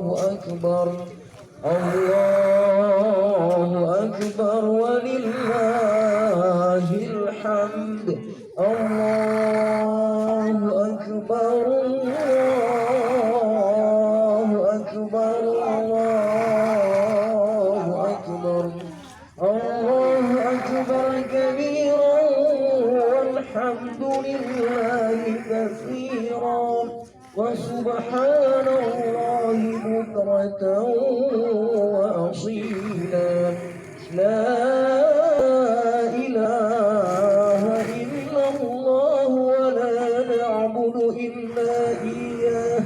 أكبر الله أكبر ولله الحمد الله أكبر الله أكبر الله أكبر الله أكبر كبيرا والحمد لله كثيرا وسبحان الله بكرة وأصيلا لا إله إلا الله ولا نعبد إلا إياه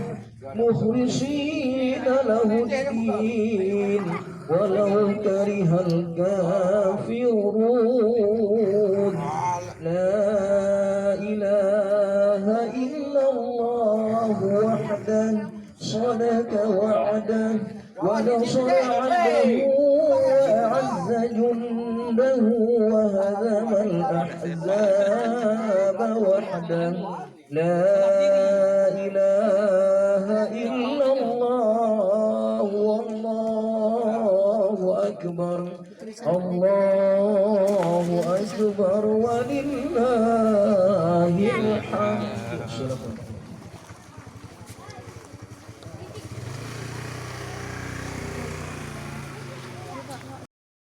مخلصين له الدين ولو كره الكافرون لا إله إلا الله وحده صدق وعده ونصر عبده وأعز جنده وهزم الأحزاب وحده لا إله إلا الله والله أكبر الله أكبر ولله الحمد.